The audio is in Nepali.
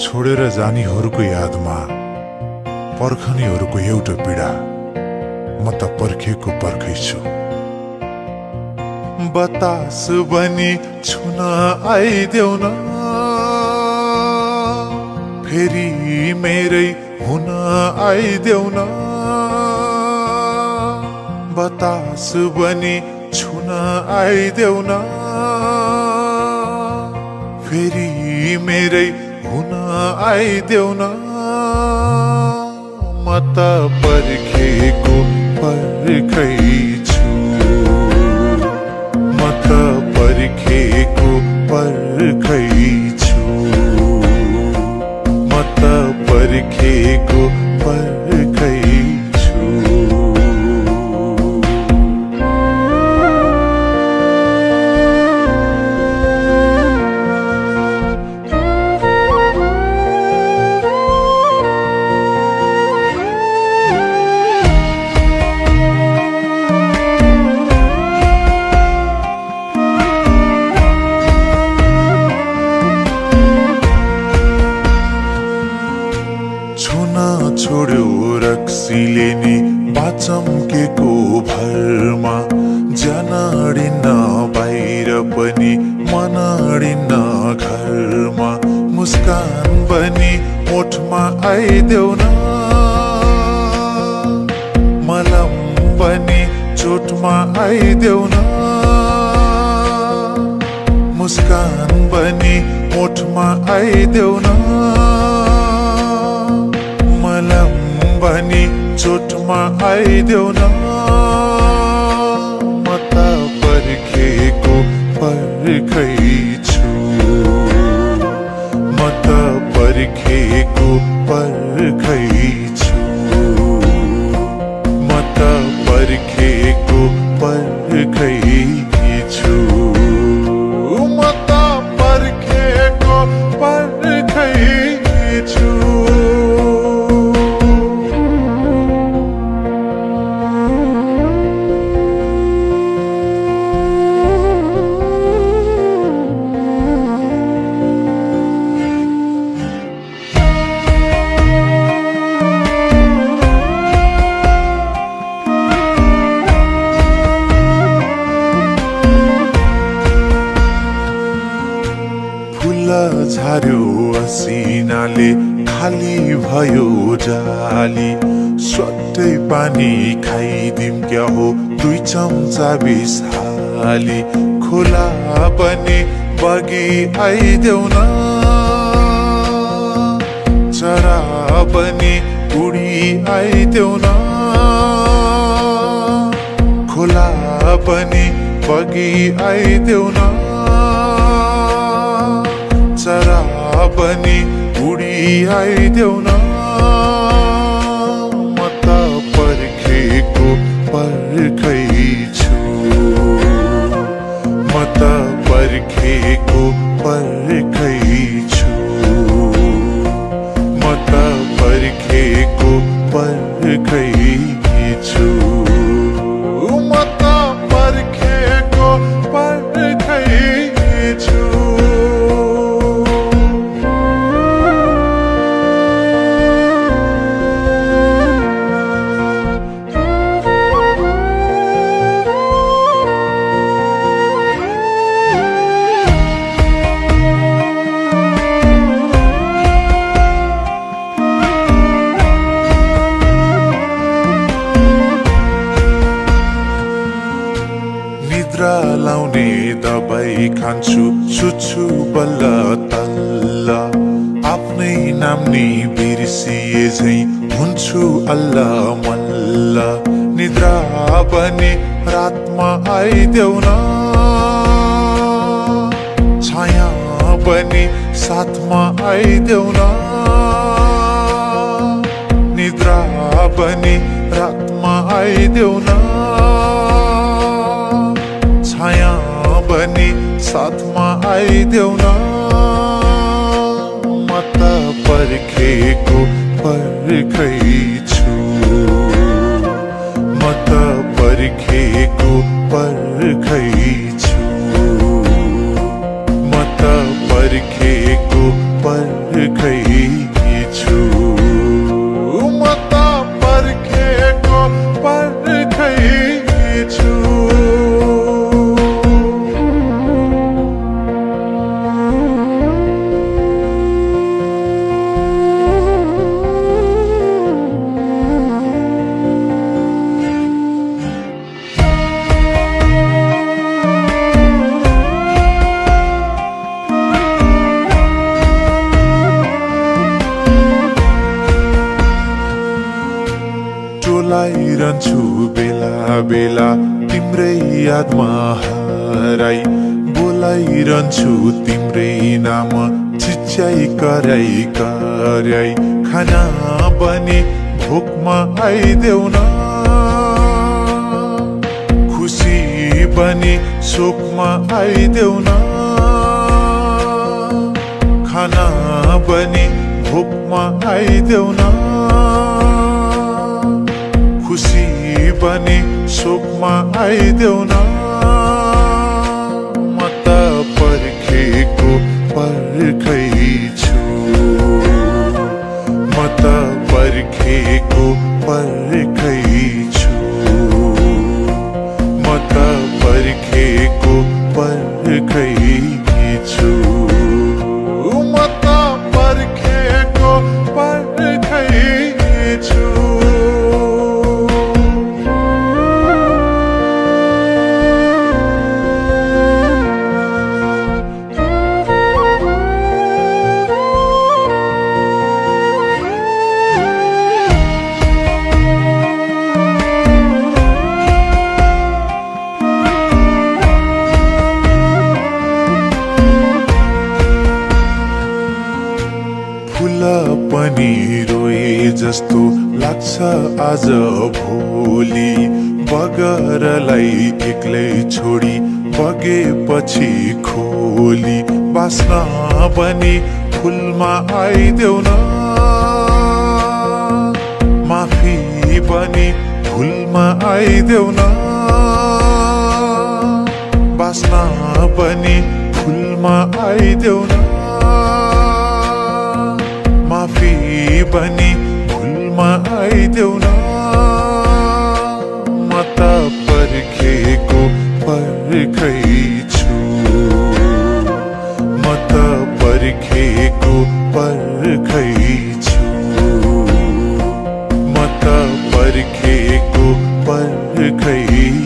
छोडेर जानीहरूको यादमा पर्खनीहरूको एउटा पीडा म त पर्खेको पर्खै छु। बतास बनी छुन आइदेऊ न, फेरि मेरै हुन आइदेऊ न। बतास बनी छुन आइदेऊ न, फेरि मेरै हुन आइदेऊ न। म त पर्खेको पर्खै छु, म त पर्खेको पर्खै छु, म त पर्खेको पर्खै छु। छोड्यो रक्सीले नि बाचम्केको भरमा, ज्यान अडिन्न बाहिर पनि मन अडिन्न घरमा। मुस्कान बनी ओठमा आइदेऊ न, मलम बनी चोटमा आइदेऊ न। मुस्कान बनी ओठमा आइदेऊ न, मलम बनी चोटमा आइदेऊ न। म त पर्खेको पर्खै छु, म त पर्खेको पर्खै छु, म त पर्खेको पर्खै छु, म त पर्खेको पर्खै छु। झार्यो असिनाले खाली भयो जाली, स्वाटै पानी खाइदिम क्या हो 2 चम्चा बिस हाली। खोला पनि बगी आइदेऊ न, चरा पनि उडी आइदेऊ न। खोला पनि बगी आइदेऊ न, चरा पनि उडी आइदेऊ न। म त पर्खेको पर्खै छु, म त पर्खेको पर्खै छु, म त पर्खेको पर्खै छु, म त पर्खेको पर्खै छु। निद्रा लाउने दबाई खान्छु, सुत्छु बल्ल तल्ल। आफ्नै नाम नि बिर्सिए झै हुन्छु अल्ल मल्ल। निद्रा पनि रातमा आइदेऊ न, छाया पनि साथमा आइदेऊ न। निद्रा पनि रातमा आइदेऊ न, छाया पनि साथमा आइदेऊ न। म त पर्खेको पर्खै छु, म त पर्खेको पर्खै छु, म त पर्खेको पर्खैछु म त पर्खेको पर्खैछु टोलाइरहन्छु बेला बेला तिम्रै यादमा हराई बोलाइरहन्छु तिम्रै नाम चिच्याइ कराई कराई खाना बनी भोकमा आइदेऊ न खुसी बनी शोकमा आइदेऊ न खाना बनी भोकमा आइदेऊ न खुसी बनी शोकमा आइदेऊ न म त पर्खेको पर्खैछु म त पर्खेको पर्खैछु म त पर्खेको पर्खैछु म त पर्खेको पर्खैछु फूल पनि रोए जस्तो लाग्छ आज भोलि बगरलाई एक्लै छोडी बगेपछि खोली बास्न पनि फुलमा आइदेऊ न माफी पनि फुलमा आइदेऊ न बास्न पनि फुलमा आइदेऊ न माफी बनी भुलमा आइदेऊ न म त पर्खेको पर्खैछु म त पर्खेको पर्खैछु म त पर्खेको पर्खैछु